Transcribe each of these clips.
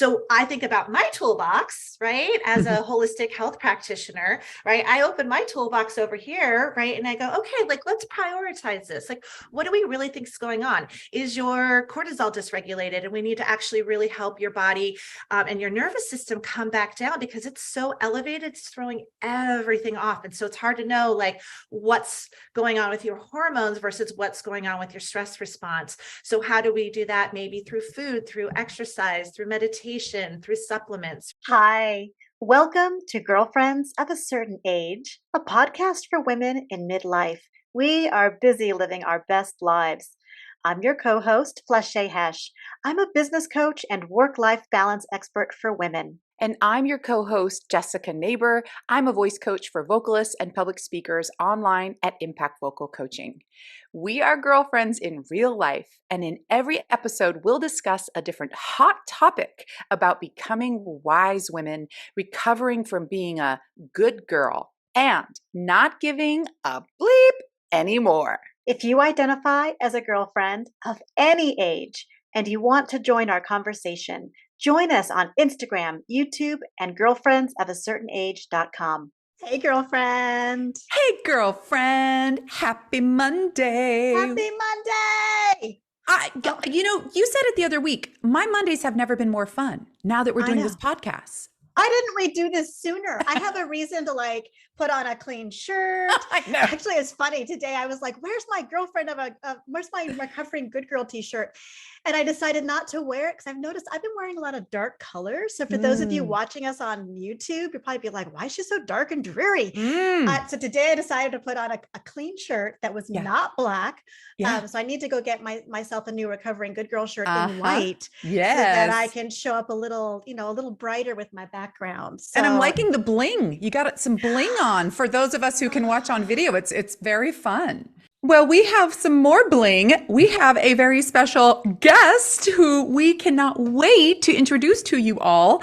So I think about my toolbox, right? As a holistic health practitioner, right? I open my toolbox over here, right? And I go, okay, like, let's prioritize this. Like, what do we really think is going on? Is your cortisol dysregulated? And we need to actually really help your body and your nervous system come back down because it's so elevated, it's throwing everything off. And so it's hard to know like what's going on with your hormones versus what's going on with your stress response. So how do we do that? Maybe through food, through exercise, through meditation, through supplements. Hi, welcome to Girlfriends of a Certain Age, a podcast for women in midlife. We are busy living our best lives. I'm your co-host, Flashay Hesh. I'm a business coach and work-life balance expert for women. And I'm your co-host, Jessica Neighbor. I'm a voice coach for vocalists and public speakers online at Impact Vocal Coaching. We are girlfriends in real life, and in every episode, we'll discuss a different hot topic about becoming wise women, recovering from being a good girl, and not giving a bleep anymore. If you identify as a girlfriend of any age and you want to join our conversation, join us on Instagram, YouTube, and girlfriendsofacertainage.com. Hey, girlfriend. Hey, girlfriend. Happy Monday. Happy Monday. You said it the other week. My Mondays have never been more fun now that we're doing this podcast. Why didn't we do this sooner? I have a reason to like put on a clean shirt. I know. Actually, it's funny. Today I was like, where's my girlfriend where's my recovering good girl t-shirt? And I decided not to wear it because I've noticed I've been wearing a lot of dark colors. So for those of you watching us on YouTube, you'll probably be like, why is she so dark and dreary? So today I decided to put on a clean shirt that was not black. So I need to go get myself a new recovering good girl shirt in white. Yes. So that I can show up a little brighter with my background. So, and I'm liking the bling. You got some bling on for those of us who can watch on video. It's very fun. Well, we have some more bling. We have a very special guest who we cannot wait to introduce to you all.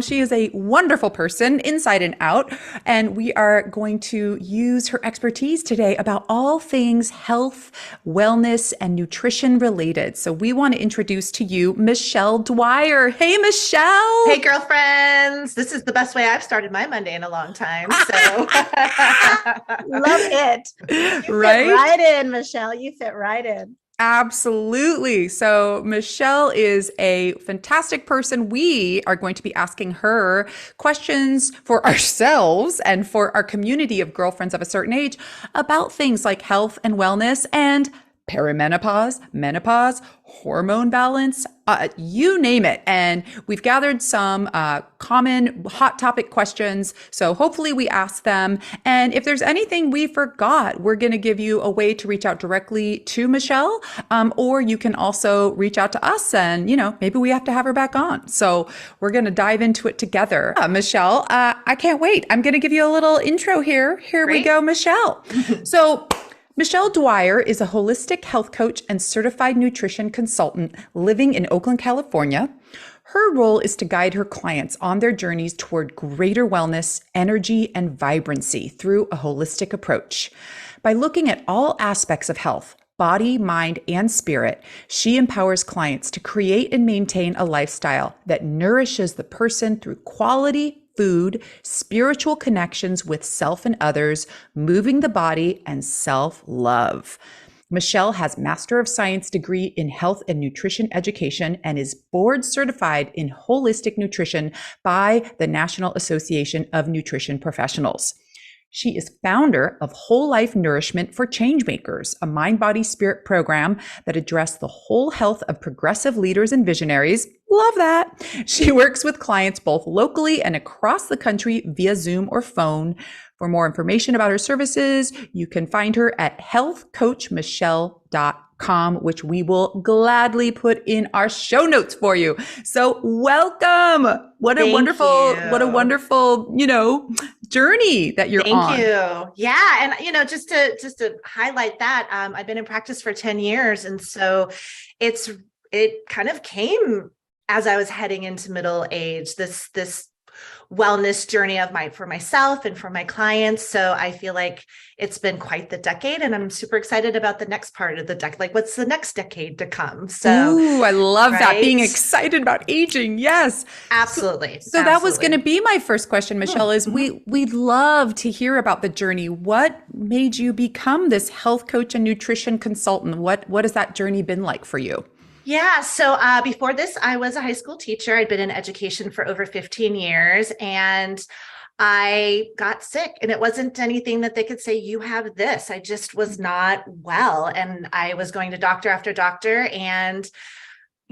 She is a wonderful person inside and out, and we are going to use her expertise today about all things health, wellness, and nutrition related. So we want to introduce to you Michelle Dwyer. Hey, Michelle. Hey, girlfriends. This is the best way I've started my Monday in a long time. So love it. Right in, Michelle. You fit right in. Absolutely. So Michelle is a fantastic person. We are going to be asking her questions for ourselves and for our community of girlfriends of a certain age about things like health and wellness and perimenopause, menopause, hormone balance, you name it. And we've gathered some common hot topic questions. So hopefully we ask them. And if there's anything we forgot, we're going to give you a way to reach out directly to Michelle. Or you can also reach out to us and, maybe we have to have her back on. So we're going to dive into it together. Michelle, I can't wait. I'm going to give you a little intro here. Here we go, Michelle. So Michelle Dwyer is a holistic health coach and certified nutrition consultant living in Oakland, California. Her role is to guide her clients on their journeys toward greater wellness, energy, and vibrancy through a holistic approach. By looking at all aspects of health, body, mind, and spirit, she empowers clients to create and maintain a lifestyle that nourishes the person through quality food, spiritual connections with self and others, moving the body, and self-love. Michelle has Master of Science degree in health and nutrition education and is board certified in holistic nutrition by the National Association of Nutrition Professionals. She is founder of Whole Life Nourishment for Changemakers, a mind, body, spirit program that addresses the whole health of progressive leaders and visionaries. Love that. She works with clients both locally and across the country via Zoom or phone. For more information about her services, you can find her at healthcoachmichelle.com, which we will gladly put in our show notes for you. So welcome. What a wonderful, journey that you're on. Thank you. Yeah. And, just to highlight that, I've been in practice for 10 years. And so it kind of came as I was heading into middle age, this wellness journey for myself and for my clients. So I feel like it's been quite the decade, and I'm super excited about the next part of the decade. Like, what's the next decade to come? So, ooh, I love that. Being right? excited about aging. Yes. Absolutely. So that was going to Absolutely. be my first question, Michelle, is we'd love to hear about the journey. What made you become this health coach and nutrition consultant? What has that journey been like for you? Yeah. So before this, I was a high school teacher. I'd been in education for over 15 years, and I got sick, and it wasn't anything that they could say, you have this. I just was not well. And I was going to doctor after doctor, and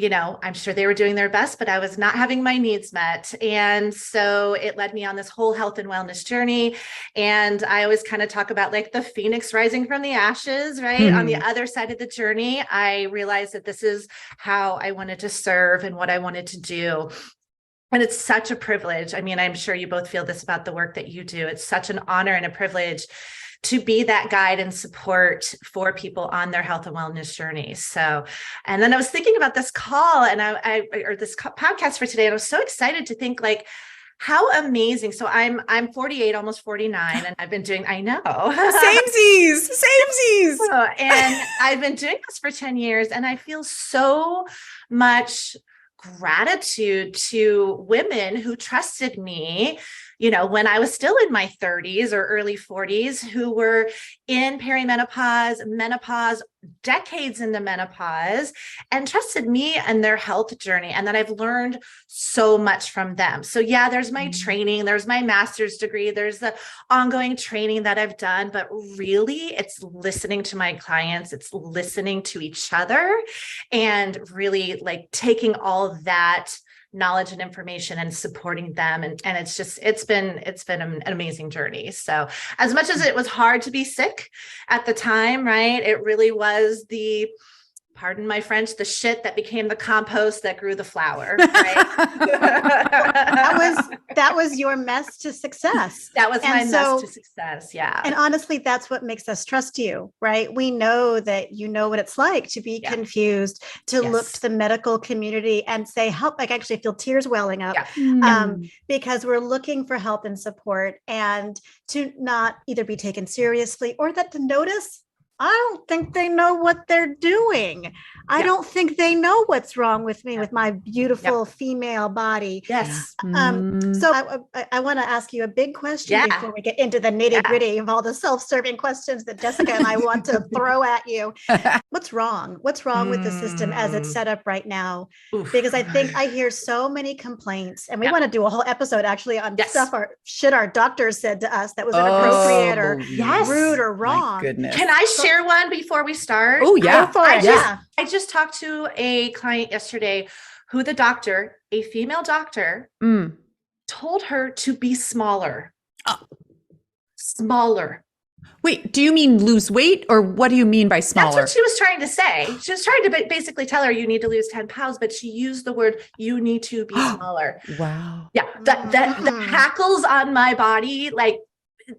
I'm sure they were doing their best, but I was not having my needs met. And so it led me on this whole health and wellness journey. And I always kind of talk about like the phoenix rising from the ashes, right? On the other side of the journey, I realized that this is how I wanted to serve and what I wanted to do. And it's such a privilege. I mean, I'm sure you both feel this about the work that you do. It's such an honor and a privilege to be that guide and support for people on their health and wellness journeys. So, and then I was thinking about this call and or this podcast for today, and I was so excited to think like, how amazing. So I'm 48, almost 49, and I've been doing, I know. Samesies. And I've been doing this for 10 years, and I feel so much gratitude to women who trusted me, when I was still in my 30s or early 40s, who were in perimenopause, menopause, decades into menopause, and trusted me and their health journey. And that I've learned so much from them. So yeah, there's my training, there's my master's degree, there's the ongoing training that I've done, but really it's listening to my clients, it's listening to each other, and really like taking all of that knowledge and information and supporting them. And it's been an amazing journey. So as much as it was hard to be sick at the time, right? It really was pardon my French, the shit that became the compost that grew the flower, right? that was your mess to success. That was my mess to success. Yeah. And honestly, that's what makes us trust you, right? We know that you know what it's like to be confused, to look to the medical community and say, help. Like, I actually feel tears welling up because we're looking for help and support, and to not either be taken seriously or that to notice, I don't think they know what they're doing. I don't think they know what's wrong with me, with my beautiful female body. Yes. So I want to ask you a big question before we get into the nitty gritty of all the self-serving questions that Jessica and I want to throw at you. What's wrong? What's wrong with the system as it's set up right now? Oof. Because I think I hear so many complaints, and we want to do a whole episode actually on stuff our doctors said to us that was inappropriate or rude or wrong. Goodness. Can I share one before we start? Oh yeah. I just talked to a client yesterday who the doctor, a female doctor, told her to be smaller. Smaller. Wait, do you mean lose weight, or what do you mean by smaller? That's what she was trying to say. She was trying to basically tell her you need to lose 10 pounds, but she used the word you need to be smaller. Wow. Yeah. The hackles on my body, like, so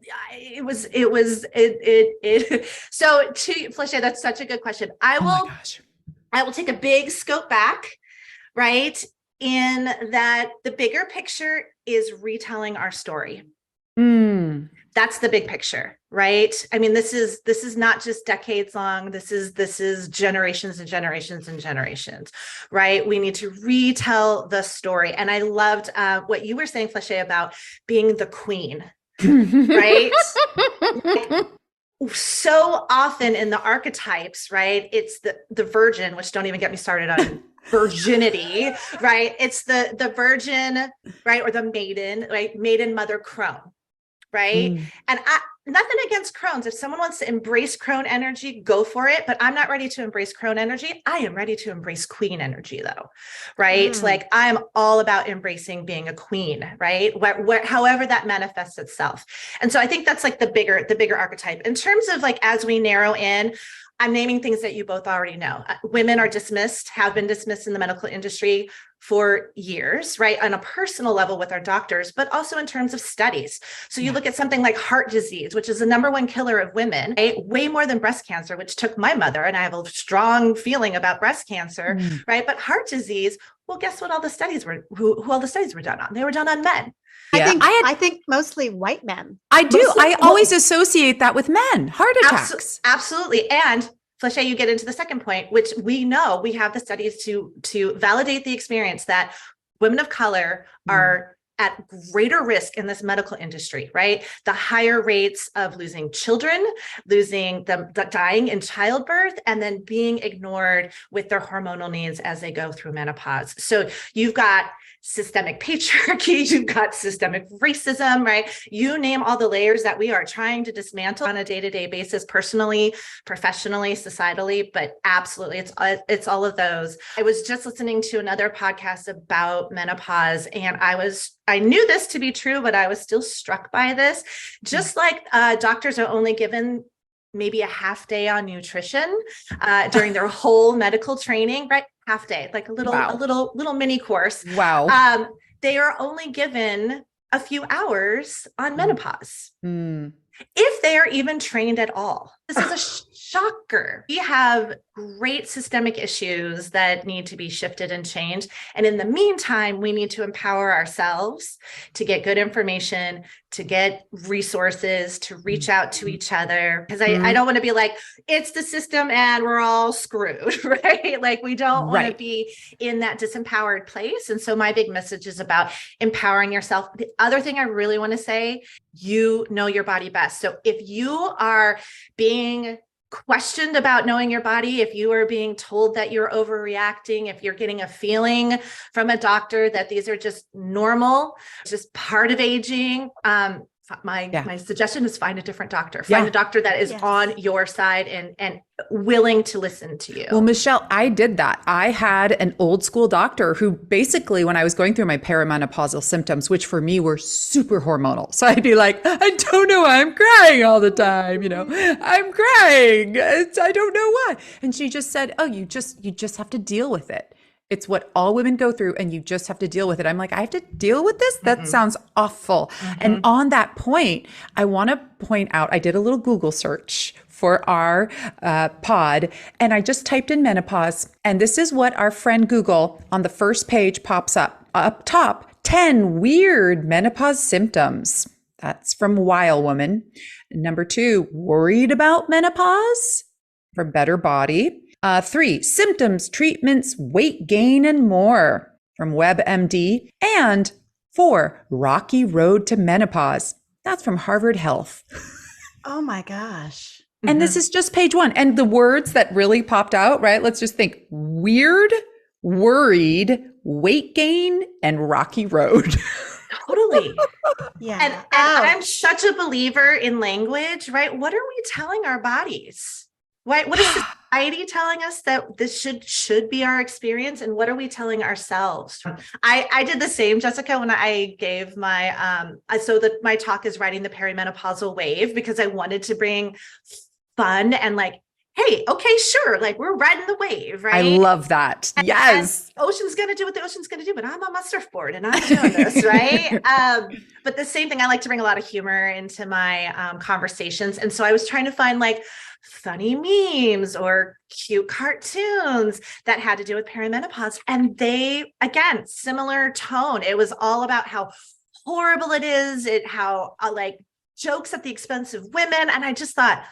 to Felicia, that's such a good question. I will take a big scope back, right? In that the bigger picture is retelling our story. That's the big picture, right? I mean, this is not just decades long. This is generations and generations and generations, right? We need to retell the story. And I loved what you were saying, Felicia, about being the queen. Right? So often in the archetypes, right? It's the virgin, which don't even get me started on virginity, right? It's the virgin, right? Or the maiden, right? Maiden, mother, crone, right? And nothing against crones. If someone wants to embrace crone energy, go for it. But I'm not ready to embrace crone energy. I am ready to embrace queen energy though, right? Like I'm all about embracing being a queen, right? However that manifests itself. And so I think that's like the bigger archetype. In terms of like, as we narrow in, I'm naming things that you both already know. Women are dismissed, have been dismissed in the medical industry for years, right? On a personal level with our doctors, but also in terms of studies. So you look at something like heart disease, which is the number one killer of women, right? Way more than breast cancer, which took my mother, and I have a strong feeling about breast cancer, right? But heart disease, Well, guess what? All the studies were who all the studies were done on. They were done on men. Yeah, I think mostly white men. I do. Mostly- I always associate that with men, heart attacks. Absolutely. And Fleshay, you get into the second point, which we know we have the studies to validate the experience that women of color are at greater risk in this medical industry, right? The higher rates of losing children, losing them, dying in childbirth, and then being ignored with their hormonal needs as they go through menopause. So you've got systemic patriarchy, you've got systemic racism, right? You name all the layers that we are trying to dismantle on a day-to-day basis, personally, professionally, societally, but absolutely, it's all of those. I was just listening to another podcast about menopause, and I knew this to be true, but I was still struck by this. Just like doctors are only given maybe a half day on nutrition during their whole medical training, right? Half day, like a little mini course. Wow. They are only given a few hours on menopause. If they are even trained at all. This is a shocker. We have great systemic issues that need to be shifted and changed. And in the meantime, we need to empower ourselves to get good information, to get resources, to reach out to each other. Because I don't want to be like, it's the system and we're all screwed, right? Like we don't want to be in that disempowered place. And so my big message is about empowering yourself. The other thing I really want to say, you know your body best. So if you are being questioned about knowing your body, if you are being told that you're overreacting, if you're getting a feeling from a doctor that these are just normal, just part of aging, my suggestion is find a different doctor. Find a doctor that is on your side and willing to listen to you. Well, Michelle, I did that. I had an old school doctor who basically, when I was going through my perimenopausal symptoms, which for me were super hormonal. So I'd be like, I don't know why I'm crying all the time. I'm crying. I don't know why. And she just said, oh, you just have to deal with it. It's what all women go through and you just have to deal with it. I'm like, I have to deal with this? That sounds awful. And on that point, I want to point out, I did a little Google search for our pod, and I just typed in menopause. And this is what our friend Google on the first page pops up. Up top, 10 weird menopause symptoms. That's from Weil Woman. Number 2, worried about menopause from Better Body. 3, symptoms, treatments, weight gain, and more from WebMD. And 4, rocky road to menopause. That's from Harvard Health. Oh my gosh. And this is just page 1. And the words that really popped out, right? Let's just think: weird, worried, weight gain, and rocky road. Totally. Yeah. And I'm such a believer in language, right? What are we telling our bodies? What is society telling us that this should be our experience? And what are we telling ourselves? I did the same, Jessica, when I gave my, my talk is Riding the Perimenopausal Wave, because I wanted to bring fun and like, hey, okay, sure. Like we're riding the wave, right? I love that. Yes. And ocean's going to do what the ocean's going to do, but I'm on my surfboard and I'm doing this, right? But the same thing, I like to bring a lot of humor into my conversations. And so I was trying to find like funny memes or cute cartoons that had to do with perimenopause. And they, again, similar tone. It was all about how horrible it is, how like jokes at the expense of women. And I just thought,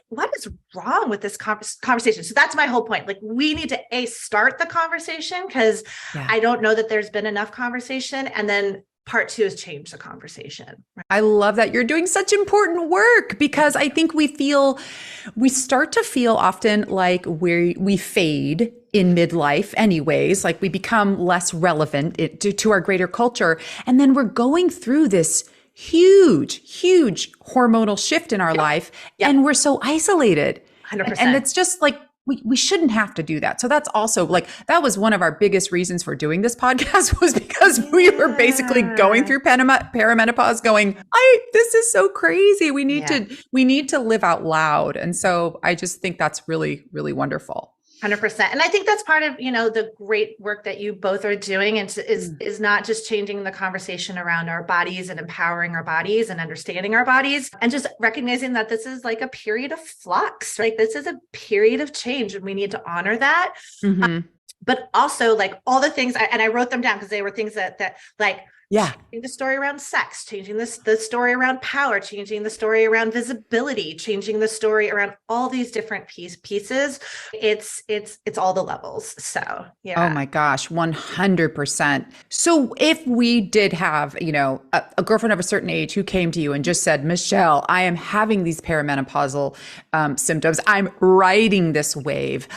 what is wrong with this conversation? So that's my whole point. Like we need to start the conversation, because I don't know that there's been enough conversation. And then part 2 is change the conversation. I love that you're doing such important work, because I think we start to feel often like we fade in midlife anyways, like we become less relevant to our greater culture. And then we're going through this huge hormonal shift in our life. And we're so isolated. 100%. And it's just like, we shouldn't have to do that. So that's also like, that was one of our biggest reasons for doing this podcast, was because we were basically going through perimenopause going, this is so crazy. We need to live out loud. And so I just think that's really, really wonderful. 100%. And I think that's part of, the great work that you both are doing, and is not just changing the conversation around our bodies and empowering our bodies and understanding our bodies, and just recognizing that this is like a period of flux, right? This is a period of change, and we need to honor that. but also like all the things and I wrote them down because they were things that like changing the story around sex, changing the story around power, changing the story around visibility, changing the story around all these different pieces. It's all the levels. So yeah. Oh my gosh, 100%. So if we did have, a girlfriend of a certain age who came to you and just said, Michelle, I am having these perimenopausal symptoms. I'm riding this wave.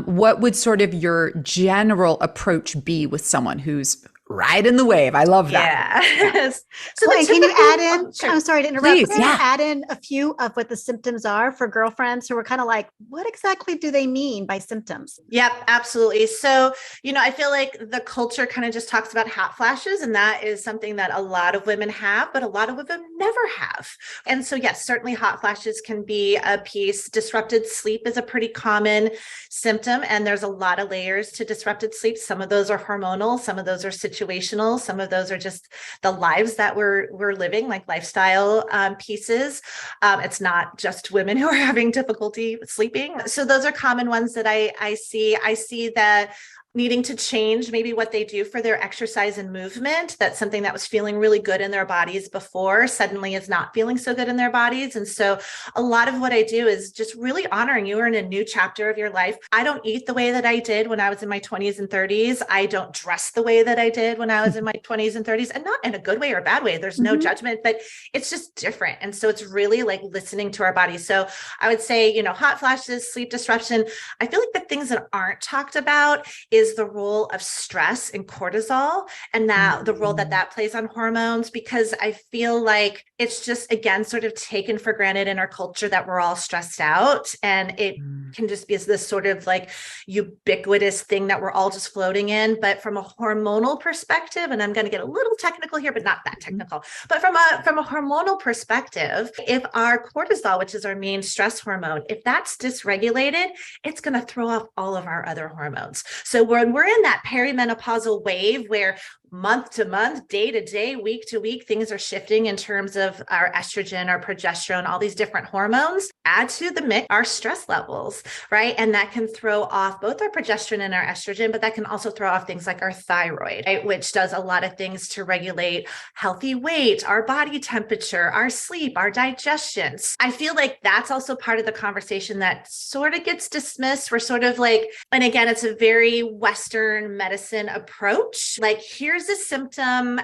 What would sort of your general approach be with someone who's riding the wave? I love that. Yeah. So can you add in, I'm sorry to interrupt, Please, can you add in a few of what the symptoms are for girlfriends who are kind of like, what exactly do they mean by symptoms? Yep, absolutely. So, I feel like the culture kind of just talks about hot flashes, and that is something that a lot of women have, but a lot of women never have. And so, yes, certainly hot flashes can be a piece. Disrupted sleep is a pretty common symptom, and there's a lot of layers to disrupted sleep. Some of those are hormonal, some of those are situational, some of those are just the lives that we're living, like lifestyle pieces. It's not just women who are having difficulty sleeping. So those are common ones that I see. I see that needing to change maybe what they do for their exercise and movement. That's something that was feeling really good in their bodies before suddenly is not feeling so good in their bodies. And so a lot of what I do is just really honoring you are in a new chapter of your life. I don't eat the way that I did when I was in my 20s and 30s. I don't dress the way that I did when I was in my 20s and 30s, and not in a good way or a bad way. There's no judgment, but it's just different. And so it's really like listening to our bodies. So I would say, hot flashes, sleep disruption. I feel like the things that aren't talked about is the role of stress and cortisol, and that the role that plays on hormones, because I feel like it's just, again, sort of taken for granted in our culture that we're all stressed out, and it can just be this sort of like ubiquitous thing that we're all just floating in. But from a hormonal perspective, and I'm going to get a little technical here, but not that technical, but from a hormonal perspective, if our cortisol, which is our main stress hormone, if that's dysregulated, it's going to throw off all of our other hormones. So when we're in that perimenopausal wave where month to month, day to day, week to week, things are shifting in terms of our estrogen, our progesterone, all these different hormones, add to the mix our stress levels, right? And that can throw off both our progesterone and our estrogen, but that can also throw off things like our thyroid, right? Which does a lot of things to regulate healthy weight, our body temperature, our sleep, our digestion. I feel like that's also part of the conversation that sort of gets dismissed. We're sort of like, and again, it's a very Western medicine approach. Like, here's a symptom.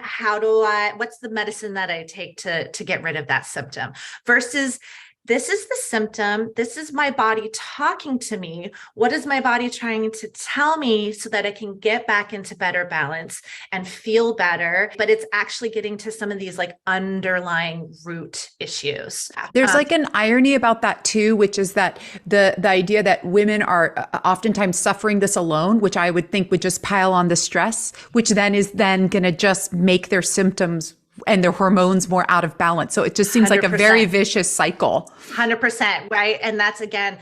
What's the medicine that I take to get rid of that symptom? Versus, this is the symptom. This is my body talking to me. What is my body trying to tell me so that I can get back into better balance and feel better? But it's actually getting to some of these like underlying root issues. There's like an irony about that too, which is that the idea that women are oftentimes suffering this alone, which I would think would just pile on the stress, which then is then going to just make their symptoms and their hormones more out of balance. So it just seems 100%. Like a very vicious cycle. 100%. Right. And that's, again,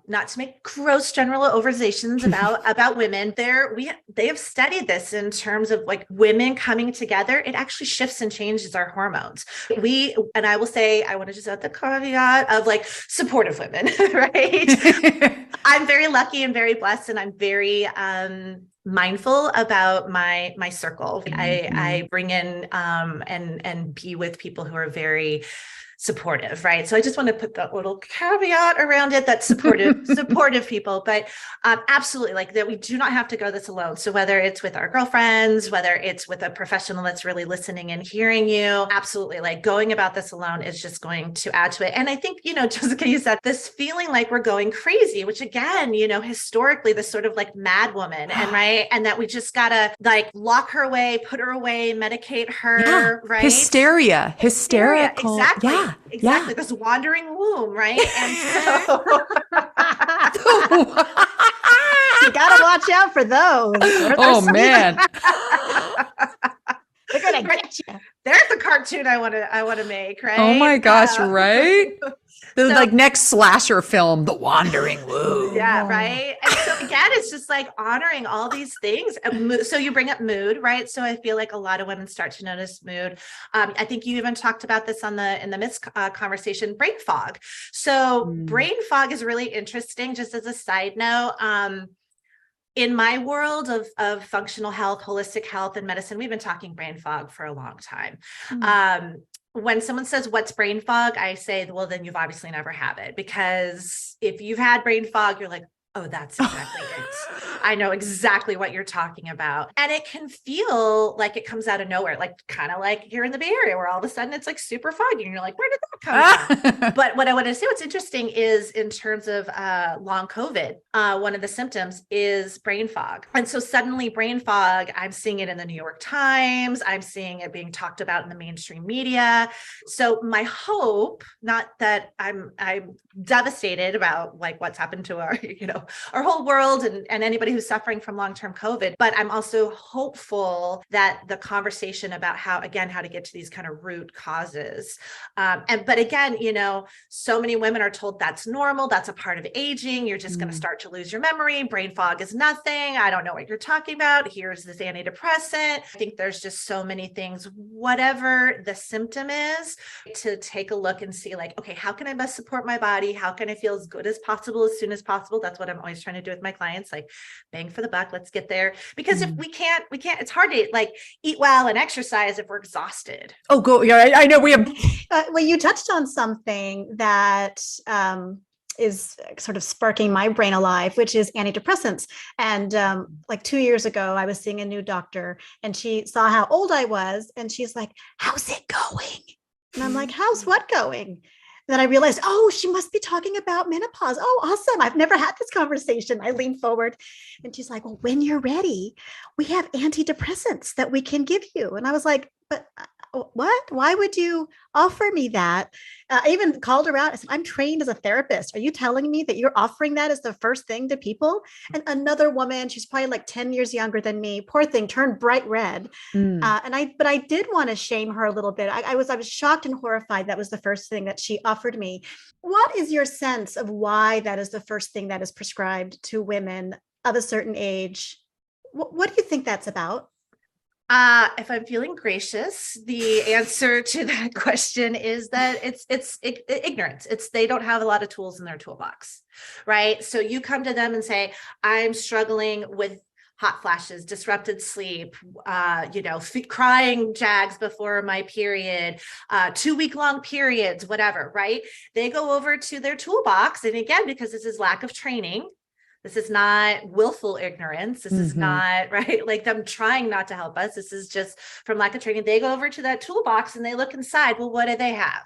not to make gross generalizations about women, they have studied this in terms of like women coming together. It actually shifts and changes our hormones. And I will say, I want to just add the caveat of like supportive women, right? I'm very lucky and very blessed, and I'm very mindful about my circle. I bring in and be with people who are very supportive, right? So I just want to put that little caveat around it, that supportive people, but absolutely, like that we do not have to go this alone. So whether it's with our girlfriends, whether it's with a professional that's really listening and hearing you, absolutely, like going about this alone is just going to add to it. And I think, Jessica, you said this feeling like we're going crazy, which again, historically, this sort of like mad woman, and right. And that we just gotta like lock her away, put her away, medicate her, right? Hysterical. Exactly. Yeah. Exactly. This wandering womb, right? And so you gotta watch out for those. Oh man. They're gonna get you. There's the cartoon I want to make, right? Oh my gosh, right? The like next slasher film, The Wandering Womb. Yeah, right. And so again, it's just like honoring all these things. So you bring up mood, right? So I feel like a lot of women start to notice mood. I think you even talked about this in the myths conversation, brain fog. So brain fog is really interesting. Just as a side note, in my world of functional health, holistic health, and medicine, we've been talking brain fog for a long time. When someone says, what's brain fog? I say, well, then you've obviously never had it, because if you've had brain fog, you're like, oh, that's exactly it. I know exactly what you're talking about. And it can feel like it comes out of nowhere, like kind of like here in the Bay Area, where all of a sudden it's like super foggy and you're like, where did that come from? But what I want to say, what's interesting is in terms of long COVID, one of the symptoms is brain fog. And so suddenly brain fog, I'm seeing it in the New York Times. I'm seeing it being talked about in the mainstream media. So my hope, not that I'm devastated about like what's happened to our, our whole world and anybody who's suffering from long-term COVID, but I'm also hopeful that the conversation about how to get to these kind of root causes. But again, so many women are told that's normal. That's a part of aging. You're just going to start to lose your memory. Brain fog is nothing. I don't know what you're talking about. Here's this antidepressant. I think there's just so many things, whatever the symptom is, to take a look and see like, okay, how can I best support my body? How can I feel as good as possible, as soon as possible? That's what I'm always trying to do with my clients, like bang for the buck, let's get there. Because if we can't, it's hard to like eat well and exercise if we're exhausted. Oh, go. Yeah, I know we have. Well, you touched on something that is sort of sparking my brain alive, which is antidepressants. And like 2 years ago, I was seeing a new doctor and she saw how old I was. And she's like, how's it going? And I'm like, how's what going? Then I realized, oh, she must be talking about menopause. Oh, awesome. I've never had this conversation. I leaned forward and she's like, well, when you're ready, we have antidepressants that we can give you. And I was like, but what? Why would you offer me that? I even called her out. I said, I'm trained as a therapist. Are you telling me that you're offering that as the first thing to people? And another woman, she's probably like 10 years younger than me, poor thing, turned bright red. But I did want to shame her a little bit. I was shocked and horrified. That was the first thing that she offered me. What is your sense of why that is the first thing that is prescribed to women of a certain age? What do you think that's about? If I'm feeling gracious, the answer to that question is that it's ignorance. They don't have a lot of tools in their toolbox, right? So you come to them and say, I'm struggling with hot flashes, disrupted sleep, crying jags before my period, 2-week long periods, whatever, right? They go over to their toolbox. And again, because this is lack of training, this is not willful ignorance. This is not, right? Like them trying not to help us. This is just from lack of training. They go over to that toolbox and they look inside. Well, what do they have?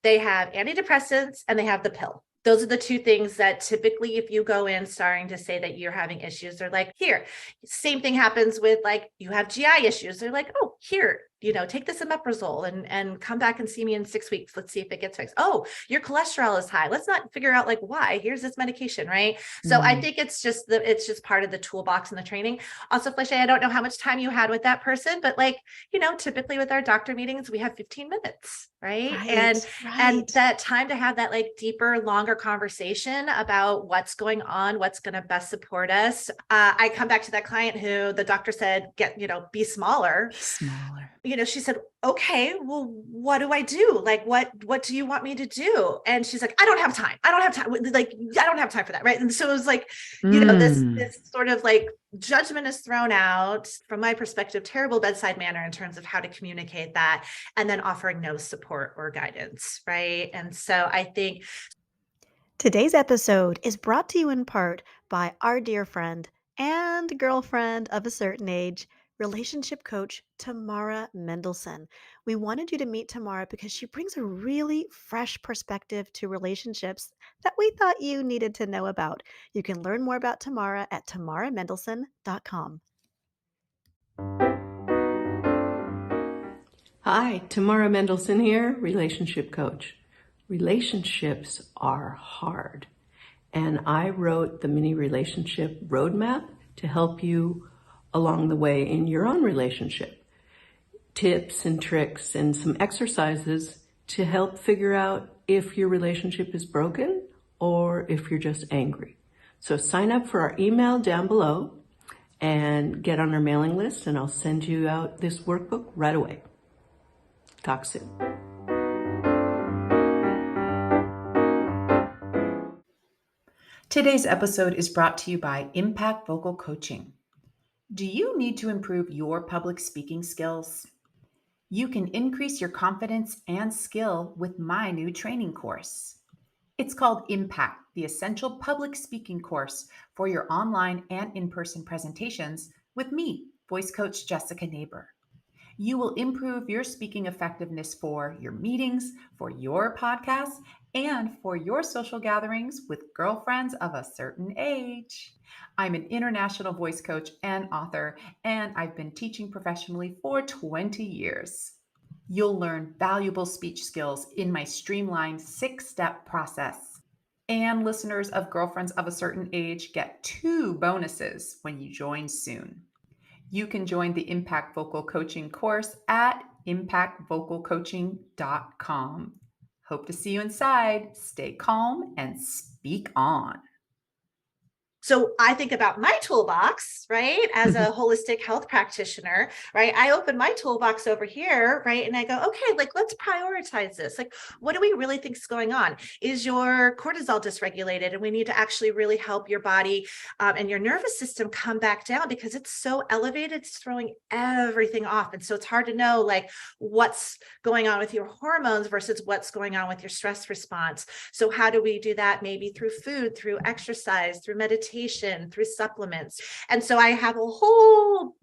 They have antidepressants and they have the pill. Those are the two things that typically, if you go in starting to say that you're having issues, they're like, here. Same thing happens with like, you have GI issues. They're like, oh, here, take this omeprazole and come back and see me in 6 weeks. Let's see if it gets fixed. Oh, your cholesterol is high. Let's not figure out like why. Here's this medication, right? So I think it's just part of the toolbox and the training. Also, Felicia, I don't know how much time you had with that person, but like, typically with our doctor meetings, we have 15 minutes, right? And that time to have that like deeper, longer conversation about what's going on, what's going to best support us. I come back to that client who the doctor said, be smaller. Be smaller. She said, okay, well, what do I do? Like, what do you want me to do? And she's like, I don't have time. Like, I don't have time for that. Right. And so it was like, this sort of like judgment is thrown out from my perspective, terrible bedside manner in terms of how to communicate that, and then offering no support or guidance. Right. And so I think today's episode is brought to you in part by our dear friend and girlfriend of a certain age, relationship coach Tamara Mendelson. We wanted you to meet Tamara because she brings a really fresh perspective to relationships that we thought you needed to know about. You can learn more about Tamara at tamaramendelson.com. Hi, Tamara Mendelson here, relationship coach. Relationships are hard, and I wrote the mini relationship roadmap to help you along the way in your own relationship. Tips and tricks and some exercises to help figure out if your relationship is broken or if you're just angry. So sign up for our email down below and get on our mailing list, and I'll send you out this workbook right away. Talk soon. Today's episode is brought to you by Impact Vocal Coaching. Do you need to improve your public speaking skills? You can increase your confidence and skill with my new training course. It's called Impact, the Essential Public Speaking Course for your online and in-person presentations with me, voice coach Jessica Neighbor. You will improve your speaking effectiveness for your meetings, for your podcasts, and for your social gatherings with girlfriends of a certain age. I'm an international voice coach and author, and I've been teaching professionally for 20 years. You'll learn valuable speech skills in my streamlined 6-step process. And listeners of Girlfriends of a Certain Age get 2 bonuses when you join soon. You can join the Impact Vocal Coaching course at impactvocalcoaching.com. Hope to see you inside. Stay calm and speak on. So I think about my toolbox, right? As a holistic health practitioner, right? I open my toolbox over here, right? And I go, okay, like, let's prioritize this. Like, what do we really think is going on? Is your cortisol dysregulated? And we need to actually really help your body and your nervous system come back down because it's so elevated, it's throwing everything off. And so it's hard to know like what's going on with your hormones versus what's going on with your stress response. So how do we do that? Maybe through food, through exercise, through meditation, through supplements. And so I have a whole,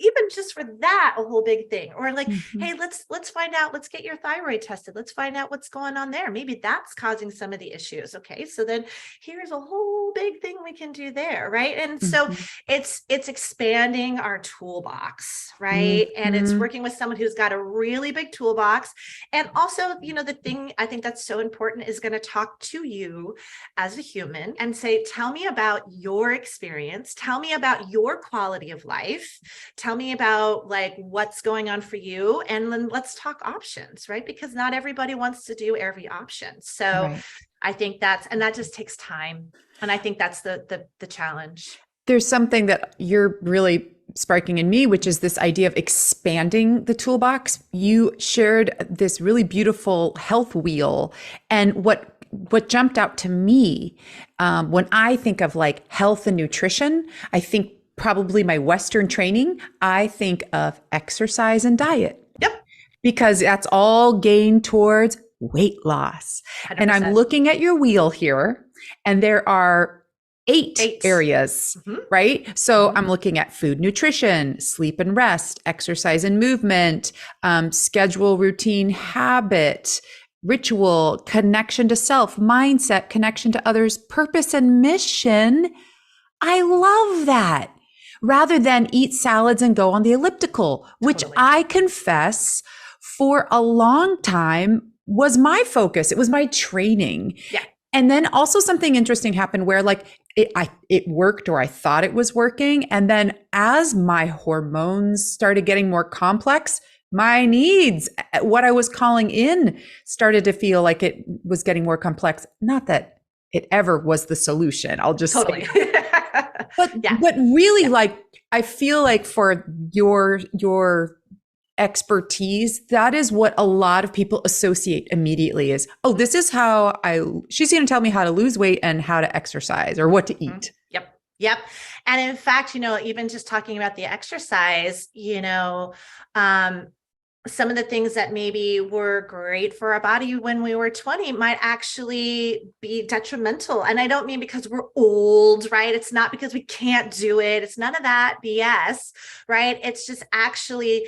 even just for that, a whole big thing. Or like, hey, let's find out, let's get your thyroid tested. Let's find out what's going on there. Maybe that's causing some of the issues. Okay. So then here's a whole big thing we can do there. Right. And so it's expanding our toolbox, right? And it's working with someone who's got a really big toolbox. And also, you know, the thing I think that's so important is going to talk to you as a human and say, tell me about your experience. Tell me about your quality of life. Tell me about like what's going on for you. And then let's talk options, right? Because not everybody wants to do every option. So I think that just takes time. And I think that's the challenge. There's something that you're really sparking in me, which is this idea of expanding the toolbox. You shared this really beautiful health wheel. And what jumped out to me when I think of like health and nutrition, I think probably my Western training, I think of exercise and diet. Yep. Because that's all gained towards weight loss. 100%. And I'm looking at your wheel here, and there are eight areas, right? So I'm looking at food, nutrition, sleep and rest, exercise and movement, schedule, routine, habit, ritual, connection to self, mindset, connection to others, purpose and mission. I love that. Rather than eat salads and go on the elliptical, which I confess for a long time was my focus. It was my training. Yeah. And then also something interesting happened where like it worked, or I thought it was working. And then as my hormones started getting more complex, my needs, what I was calling in, started to feel like it was getting more complex. Not that it ever was the solution. I'll just say. But really, like, I feel like for your expertise, that is what a lot of people associate immediately is, oh, this is how she's going to tell me how to lose weight and how to exercise or what to eat. Yep. And in fact, you know, even just talking about the exercise, you know, some of the things that maybe were great for our body when we were 20 might actually be detrimental. And I don't mean because we're old, right? It's not because we can't do it. It's none of that BS, right? It's just actually,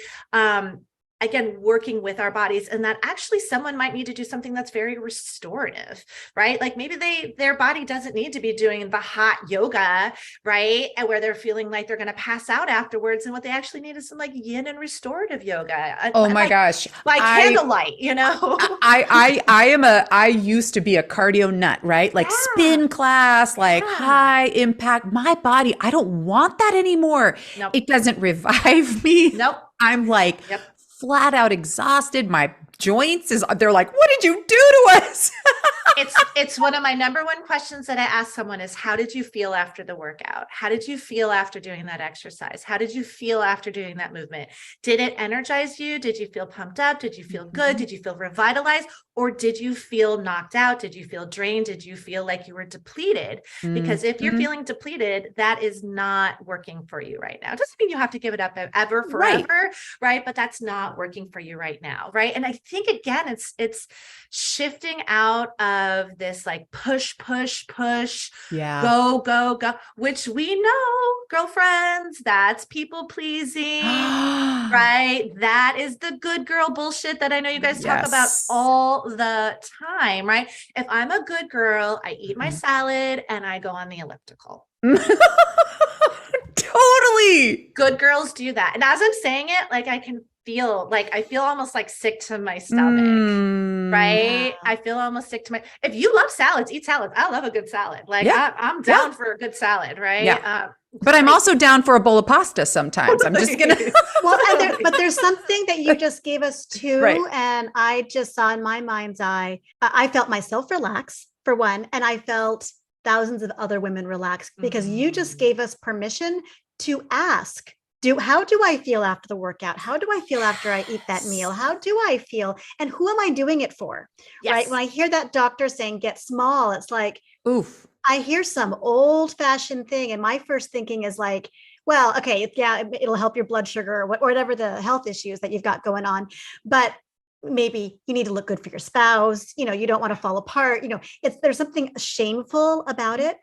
again, working with our bodies, and that actually someone might need to do something that's very restorative, right? Like maybe their body doesn't need to be doing the hot yoga, right? And where they're feeling like they're going to pass out afterwards. And what they actually need is some like yin and restorative yoga. Oh my gosh. Like candlelight, you know? I used to be a cardio nut, right? Like spin class, like high impact. My body, I don't want that anymore. Nope. It doesn't revive me. Nope. I'm like, flat out exhausted. My joints? They're like, what did you do to us? It's one of my number one questions that I ask someone is, how did you feel after the workout? How did you feel after doing that exercise? How did you feel after doing that movement? Did it energize you? Did you feel pumped up? Did you feel good? Did you feel revitalized? Or did you feel knocked out? Did you feel drained? Did you feel like you were depleted? Because if you're feeling depleted, that is not working for you right now. It doesn't mean you have to give it up ever, forever, right? But that's not working for you right now, right? And I think, again, it's shifting out of this like push, go, which we know, girlfriends, that's people pleasing, right? That is the good girl bullshit that I know you guys talk about all the time, right? If I'm a good girl, I eat my salad and I go on the elliptical. Totally. Good girls do that. And as I'm saying it, like I feel almost like sick to my stomach, right? I feel almost sick to my, if you love salads, eat salads. I love a good salad. Like I'm down for a good salad, right? Yeah. But I'm also down for a bowl of pasta sometimes. I'm just going to. Well, but there's something that you just gave us too. Right. And I just saw in my mind's eye, I felt myself relax for one, and I felt thousands of other women relax because you just gave us permission to ask, how do I feel after the workout? How do I feel after I eat that meal? How do I feel? And who am I doing it for? Yes. Right. When I hear that doctor saying get small, it's like, oof. I hear some old fashioned thing. And my first thinking is like, well, okay, yeah, it'll help your blood sugar or whatever the health issues that you've got going on. But maybe you need to look good for your spouse. You don't want to fall apart. There's something shameful about it.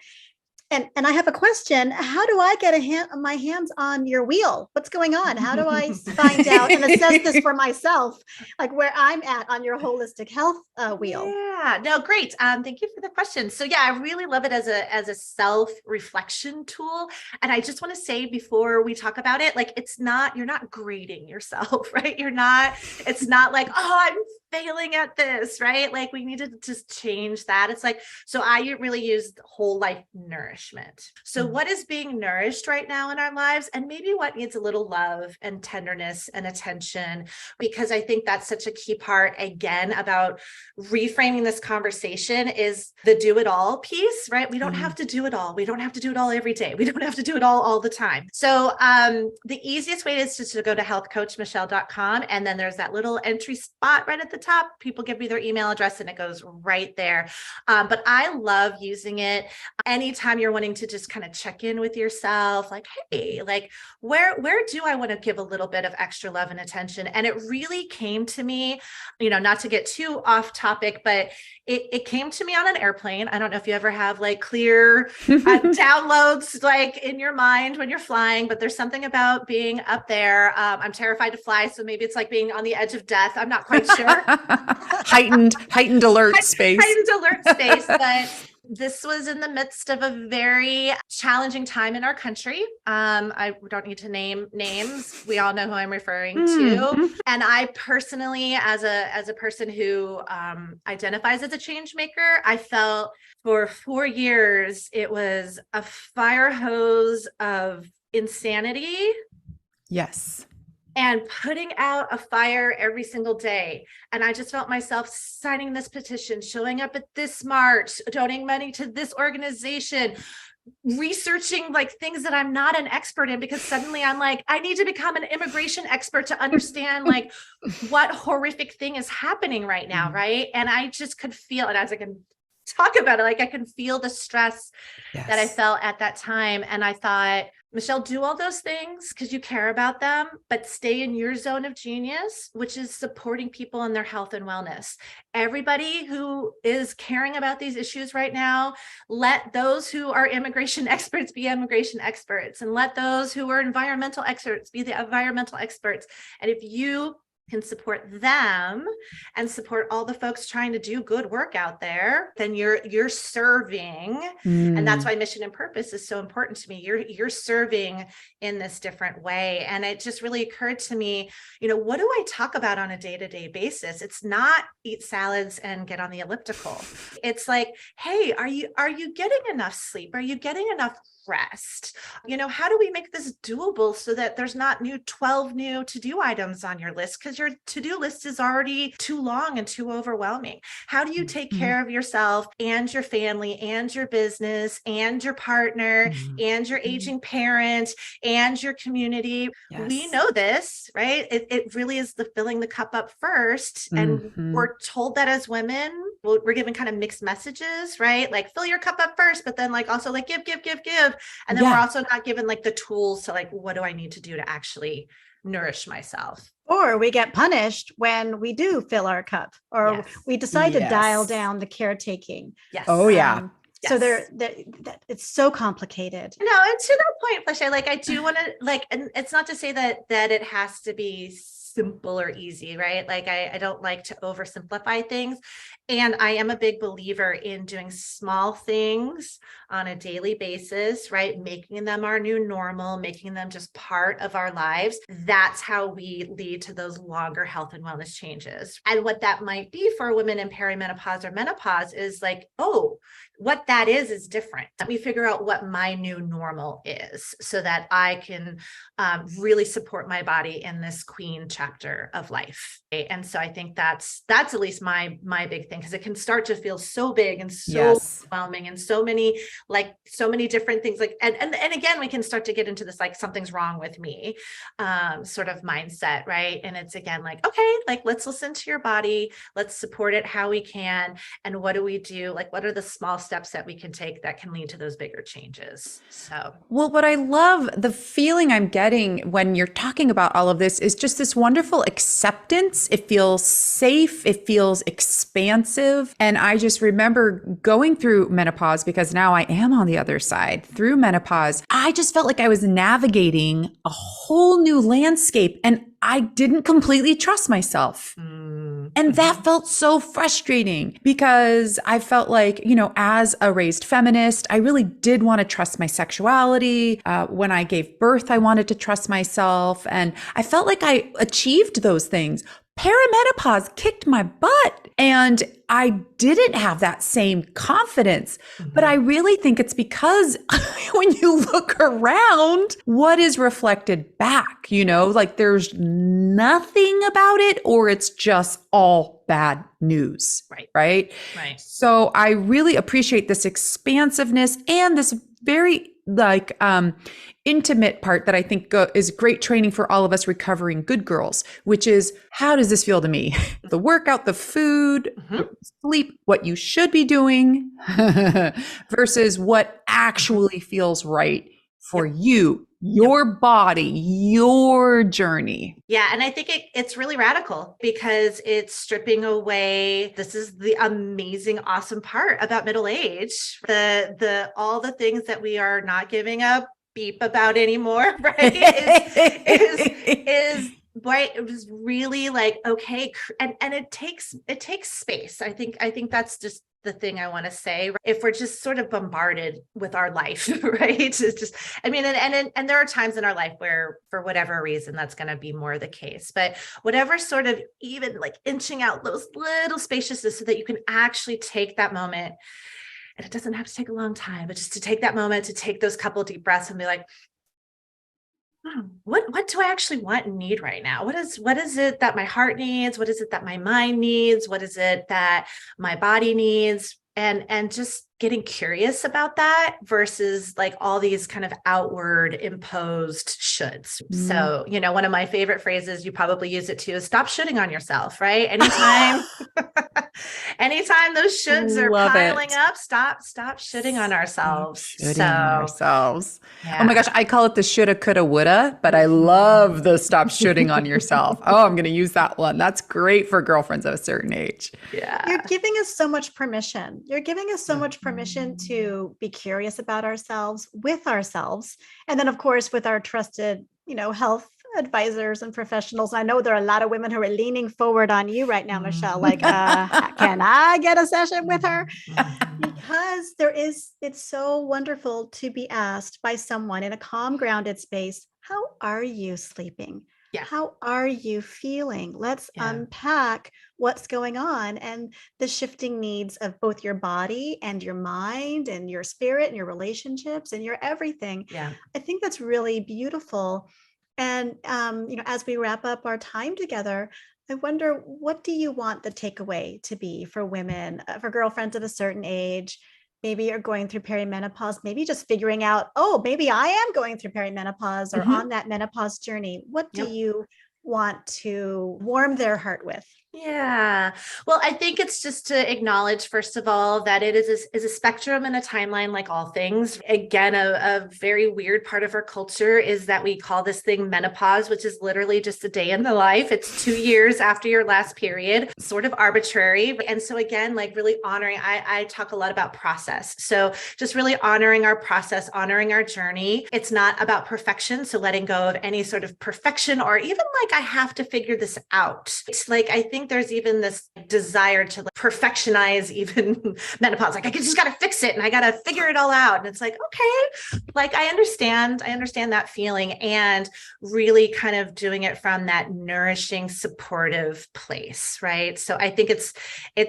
And I have a question. How do I get my hands on your wheel? What's going on? How do I find out and assess this for myself, like where I'm at on your holistic health wheel? Yeah, no, great. Thank you for the question. So yeah, I really love it as a self-reflection tool. And I just want to say before we talk about it, like you're not grading yourself, right? It's not like, oh, I'm failing at this, right? Like we need to just change that. It's like, so I really use whole life nourishment. So what is being nourished right now in our lives, and maybe what needs a little love and tenderness and attention, because I think that's such a key part, again, about reframing this conversation is the do it all piece, right? We don't have to do it all. We don't have to do it all every day. We don't have to do it all the time. So the easiest way is just to go to healthcoachmichelle.com. And then there's that little entry spot right at the top. People give me their email address and it goes right there. But I love using it anytime you're wanting to just kind of check in with yourself, like, hey, like where do I want to give a little bit of extra love and attention? And it really came to me, not to get too off topic, but it came to me on an airplane. I don't know if you ever have like clear downloads like in your mind when you're flying, but there's something about being up there. I'm terrified to fly. So maybe it's like being on the edge of death. I'm not quite sure. heightened alert space. Heightened alert space. But this was in the midst of a very challenging time in our country. I don't need to name names. We all know who I'm referring to. And I personally, as a person who identifies as a change maker, I felt for 4 years, it was a fire hose of insanity. Yes. And putting out a fire every single day. And I just felt myself signing this petition, showing up at this march, donating money to this organization, researching like things that I'm not an expert in, because suddenly I'm like, I need to become an immigration expert to understand like what horrific thing is happening right now, right? And I just could feel, and as I can talk about it, like I can feel the stress that I felt at that time. And I thought, Michelle, do all those things because you care about them, but stay in your zone of genius, which is supporting people in their health and wellness. Everybody who is caring about these issues right now, let those who are immigration experts be immigration experts, and let those who are environmental experts be the environmental experts. And if you can support them and support all the folks trying to do good work out there, then you're serving. And that's why mission and purpose is so important to me. You're serving in this different way. And it just really occurred to me, what do I talk about on a day-to-day basis? It's not eat salads and get on the elliptical. It's like, hey, are you getting enough sleep? Are you getting enough rest? How do we make this doable so that there's not 12 new to-do items on your list because your to-do list is already too long and too overwhelming? How do you take care of yourself and your family and your business and your partner and your aging parent and your community? We Yes. know this, right? It really is the filling the cup up first. And we're told that as women, we're given kind of mixed messages, right? Like fill your cup up first, but then like also like give. And then we're also not given like the tools to like, what do I need to do to actually nourish myself? Or we get punished when we do fill our cup, or we decide to dial down the caretaking. Yes. Oh, yeah. So that it's so complicated. No, and to that point, Felicia, like I do want to and it's not to say that it has to be simple or easy, right? Like I don't like to oversimplify things. And I am a big believer in doing small things on a daily basis, right? Making them our new normal, making them just part of our lives. That's how we lead to those longer health and wellness changes. And what that might be for women in perimenopause or menopause is like, oh, what that is different. Let me figure out what my new normal is so that I can really support my body in this queen chapter of life. And so I think that's at least my big thing, because it can start to feel so big and so overwhelming and so many different things. Like, and again, we can start to get into this, like, something's wrong with me sort of mindset, right? And it's again, like, okay, like, let's listen to your body. Let's support it how we can. And what do we do? Like, what are the small steps that we can take that can lead to those bigger changes? So, well, what I love, the feeling I'm getting when you're talking about all of this is just this wonderful acceptance. It feels safe. It feels expansive. And I just remember going through menopause, because now I am on the other side through menopause. I just felt like I was navigating a whole new landscape, and I didn't completely trust myself. And that felt so frustrating, because I felt like, as a raised feminist, I really did want to trust my sexuality. When I gave birth, I wanted to trust myself. And I felt like I achieved those things. Perimenopause kicked my butt, and I didn't have that same confidence. But I really think it's because when you look around, what is reflected back, like there's nothing about it, or it's just all bad news. Right. So I really appreciate this expansiveness and this very intimate part that I think is great training for all of us recovering good girls, which is, how does this feel to me? The workout, the food, sleep, what you should be doing versus what actually feels right for you, your body, your journey. Yeah. And I think it's really radical, because it's stripping away. This is the amazing, awesome part about middle age. All the things that we are not giving a beep about anymore, right? is right. It was really like, okay. And it takes space. I think that's just the thing I want to say. If we're just sort of bombarded with our life, right? It's just, and there are times in our life where, for whatever reason, that's going to be more the case. But whatever sort of even like inching out those little spaciousness so that you can actually take that moment. And it doesn't have to take a long time, but just to take that moment, to take those couple of deep breaths and be like, what do I actually want and need right now? What is it that my heart needs? What is it that my mind needs? What is it that my body needs? And just getting curious about that versus like all these kind of outward imposed shoulds. So, one of my favorite phrases, you probably use it too, is stop shooting on yourself, right? Anytime those shoulds are piling up, stop shitting on ourselves. Oh my gosh, I call it the shoulda, coulda, woulda, but I love the stop shooting on yourself. Oh, I'm going to use that one. That's great for girlfriends of a certain age. Yeah. You're giving us so much permission. You're giving us so much permission to be curious about ourselves, with ourselves. And then, of course, with our trusted, health advisors and professionals. I know there are a lot of women who are leaning forward on you right now, Michelle, like, can I get a session with her? Because it's so wonderful to be asked by someone in a calm, grounded space, how are you sleeping? Yeah. How are you feeling? Let's Yeah. unpack what's going on and the shifting needs of both your body and your mind and your spirit and your relationships and your everything. Yeah. I think that's really beautiful. And as we wrap up our time together, I wonder, what do you want the takeaway to be for women, for girlfriends at a certain age? Maybe you're going through perimenopause, maybe just figuring out, oh, maybe I am going through perimenopause or on that menopause journey. What do Yep. you want to warm their heart with? Yeah. Well, I think it's just to acknowledge, first of all, that it is a spectrum and a timeline like all things. Again, a very weird part of our culture is that we call this thing menopause, which is literally just a day in the life. It's 2 years after your last period, sort of arbitrary. And so again, like really honoring, I talk a lot about process. So just really honoring our process, honoring our journey. It's not about perfection. So letting go of any sort of perfection or even like, I have to figure this out. It's like, I think there's even this desire to like perfectionize even menopause. Like I just got to fix it and I got to figure it all out. And it's like, okay, like I understand that feeling, and really kind of doing it from that nourishing, supportive place. Right. So I think it's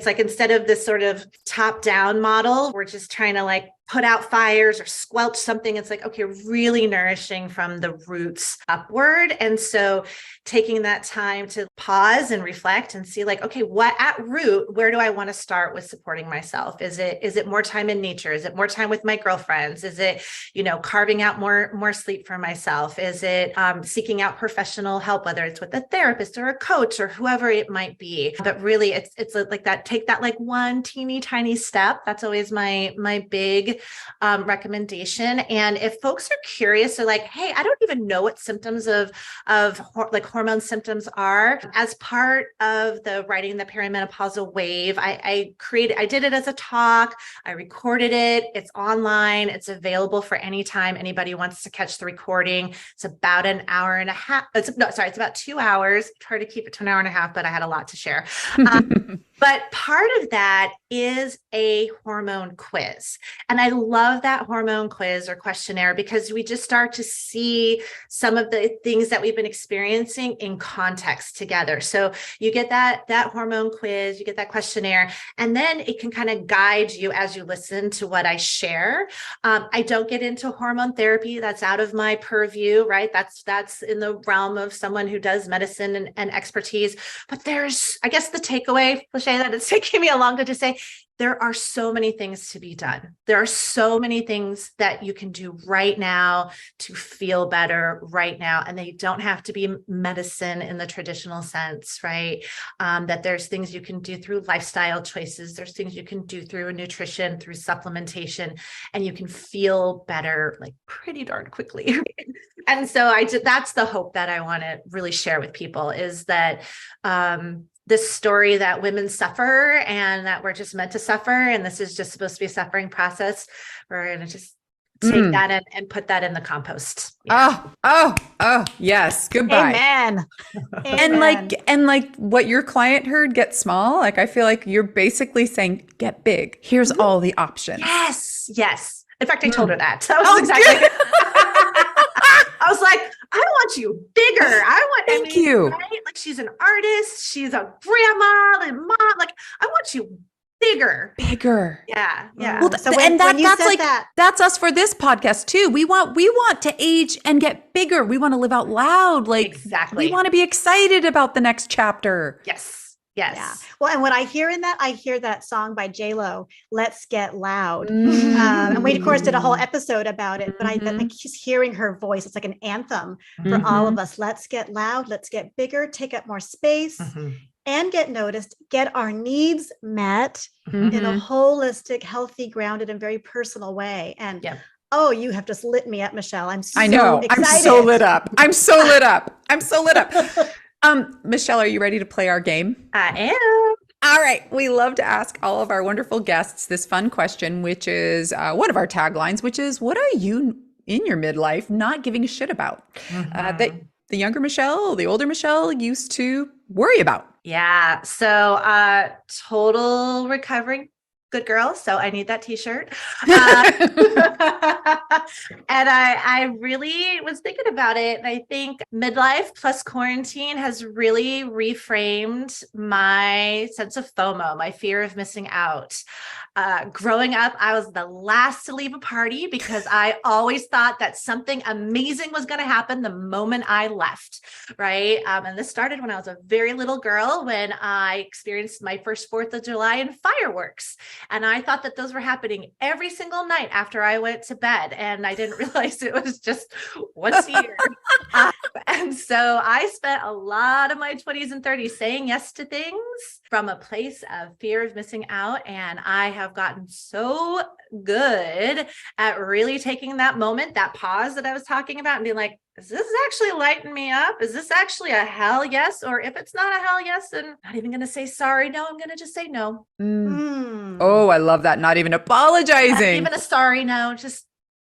like, instead of this sort of top down model, we're just trying to like put out fires or squelch something. It's like, okay, really nourishing from the roots upward. And so taking that time to pause and reflect and see like, okay, what at root, where do I want to start with supporting myself? Is it more time in nature? Is it more time with my girlfriends? Is it, carving out more sleep for myself? Is it seeking out professional help, whether it's with a therapist or a coach or whoever it might be? But really it's like that, take that like one teeny tiny step. That's always my big recommendation. And if folks are curious, they're like, hey, I don't even know what symptoms of like hormone symptoms are. As part of the writing the perimenopausal wave, I did it as a talk. I recorded it. It's online. It's available for any time anybody wants to catch the recording. It's about an hour and a half. It's about 2 hours. Try to keep it to an hour and a half, but I had a lot to share. But part of that is a hormone quiz. And I love that hormone quiz or questionnaire because we just start to see some of the things that we've been experiencing in context together. So you get that hormone quiz, you get that questionnaire, and then it can kind of guide you as you listen to what I share. I don't get into hormone therapy. That's out of my purview, right? That's in the realm of someone who does medicine and expertise. But there's, I guess the takeaway, that it's taking me along to just say, there are so many things to be done. There are so many things that you can do right now to feel better right now. And they don't have to be medicine in the traditional sense, right? That there's things you can do through lifestyle choices. There's things you can do through nutrition, through supplementation, and you can feel better like pretty darn quickly. And so that's the hope that I want to really share with people, is that, this story that women suffer and that we're just meant to suffer, and this is just supposed to be a suffering process. We're going to just take that and put that in the compost. Yeah. Oh, yes. Goodbye. Amen. And like what your client heard, get small. Like, I feel like you're basically saying, get big. Here's all the options. Yes. In fact, I told her that. That was exactly. I was like, I want you bigger. Thank you. Right? Like, she's an artist. She's a grandma and mom. Like, I want you bigger. Yeah. Well, so that's us for this podcast too. We want to age and get bigger. We want to live out loud. Like, exactly. We want to be excited about the next chapter. Yes. Yeah. Well, and what I hear in that, I hear that song by J-Lo, Let's Get Loud. And we, of course, did a whole episode about it, but I like just hearing her voice. It's like an anthem for all of us. Let's get loud. Let's get bigger, take up more space and get noticed, get our needs met in a holistic, healthy, grounded, and very personal way. And oh, you have just lit me up, Michelle. I know. Excited. I'm so lit up. I'm so lit up. Michelle, are you ready to play our game? I am. All right. We love to ask all of our wonderful guests this fun question, which is one of our taglines, which is, what are you in your midlife not giving a shit about? That the younger Michelle, the older Michelle used to worry about. Yeah. So total recovering good girl, so I need that t-shirt. And I really was thinking about it. And I think midlife plus quarantine has really reframed my sense of FOMO, my fear of missing out. Growing up, I was the last to leave a party because I always thought that something amazing was going to happen the moment I left, right? And this started when I was a very little girl, when I experienced my first 4th of July and fireworks. And I thought that those were happening every single night after I went to bed. And I didn't realize it was just once a year. And so I spent a lot of my 20s and 30s saying yes to things from a place of fear of missing out. And I have gotten so good at really taking that moment, that pause that I was talking about, and being like, is this actually lighting me up? Is this actually a hell yes? Or if it's not a hell yes, then I'm not even going to say sorry. No, I'm going to just say no. Oh, I love that. Not even apologizing. Not even a sorry no. Just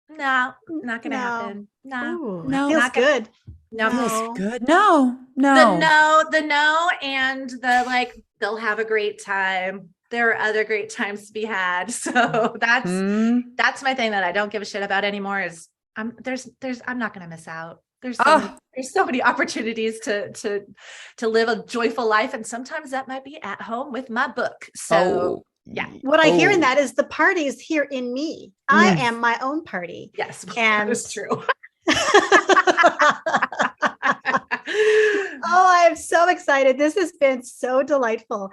no, not going to happen. No, Ooh, no, feels good. no, Feels good. No. the no, and the like, they'll have a great time. There are other great times to be had. So that's my thing that I don't give a shit about anymore, is I'm not going to miss out. There's so many opportunities to live a joyful life. And sometimes that might be at home with my book. So yeah. What I hear in that is the party is here in me. I am my own party. Yes. And that's true. Oh, I'm so excited. This has been so delightful.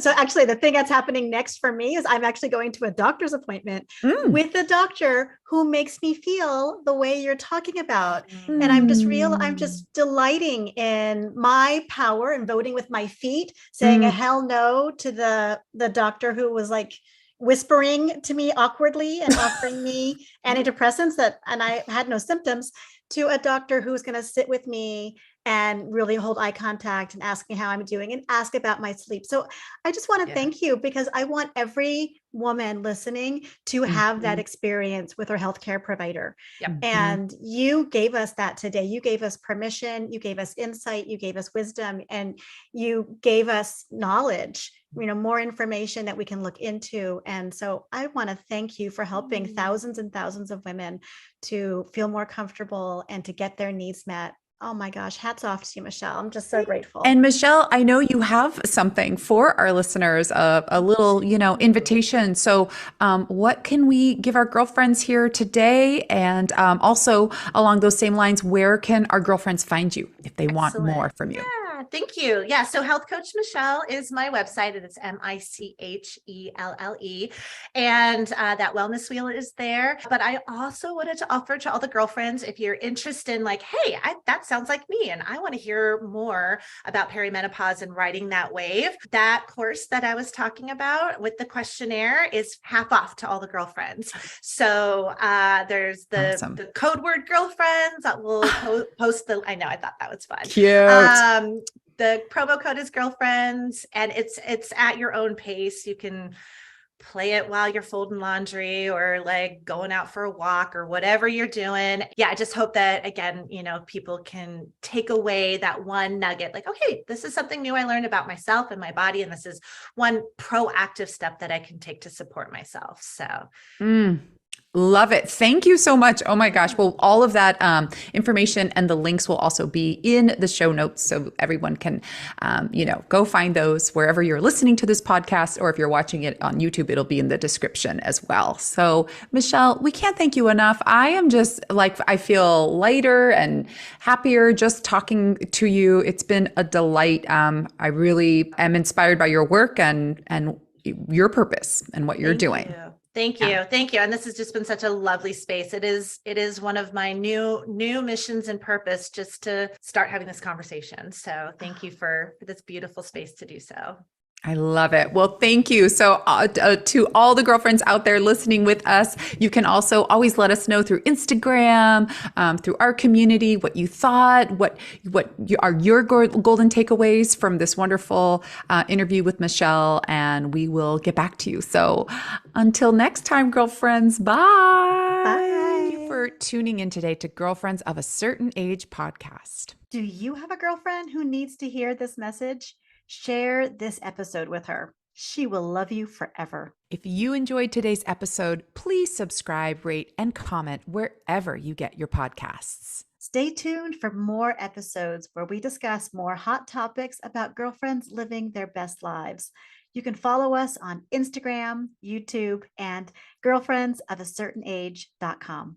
So actually, the thing that's happening next for me is I'm actually going to a doctor's appointment with a doctor who makes me feel the way you're talking about. And I'm just delighting in my power and voting with my feet, saying a hell no to the doctor who was like whispering to me awkwardly and offering me antidepressants and I had no symptoms, to a doctor who's going to sit with me and really hold eye contact and ask me how I'm doing and ask about my sleep. So I just want to thank you, because I want every woman listening to have that experience with her healthcare provider. And you gave us that today. You gave us permission, you gave us insight, you gave us wisdom, and you gave us knowledge, more information that we can look into. And so I want to thank you for helping thousands and thousands of women to feel more comfortable and to get their needs met. Oh my gosh, hats off to you, Michelle. I'm just so grateful. And Michelle, I know you have something for our listeners, a little, invitation. So what can we give our girlfriends here today? And also along those same lines, where can our girlfriends find you if they want more from you? Thank you. Yeah. So Health Coach Michelle is my website, and it's MICHELLE. And that wellness wheel is there. But I also wanted to offer to all the girlfriends, if you're interested in like, hey, that sounds like me, and I want to hear more about perimenopause and riding that wave, that course that I was talking about with the questionnaire is half off to all the girlfriends. So there's the code word girlfriends. We'll post I know, I thought that was fun. Cute. The promo code is girlfriends, and it's at your own pace. You can play it while you're folding laundry or like going out for a walk or whatever you're doing. Yeah, I just hope that, again, people can take away that one nugget, like, okay, this is something new I learned about myself and my body, and this is one proactive step that I can take to support myself. So love it. Thank you so much. Oh my gosh. Well, all of that information and the links will also be in the show notes, so everyone can, go find those wherever you're listening to this podcast, or if you're watching it on YouTube, it'll be in the description as well. So Michelle, we can't thank you enough. I am just I feel lighter and happier just talking to you. It's been a delight. I really am inspired by your work and your purpose and what you're doing. Thank you. Thank you. And this has just been such a lovely space. It is one of my new missions and purpose, just to start having this conversation. So thank you for this beautiful space to do so. I love it. Well, thank you. So to all the girlfriends out there listening with us, you can also always let us know through Instagram, through our community, what you thought, what are your golden takeaways from this wonderful interview with Michelle, and we will get back to you. So until next time, girlfriends, bye. Thank you for tuning in today to Girlfriends of a Certain Age podcast. Do you have a girlfriend who needs to hear this message? Share this episode with her. She will love you forever. If you enjoyed today's episode, please subscribe, rate, and comment wherever you get your podcasts. Stay tuned for more episodes where we discuss more hot topics about girlfriends living their best lives. You can follow us on Instagram, YouTube, and girlfriendsofacertainage.com.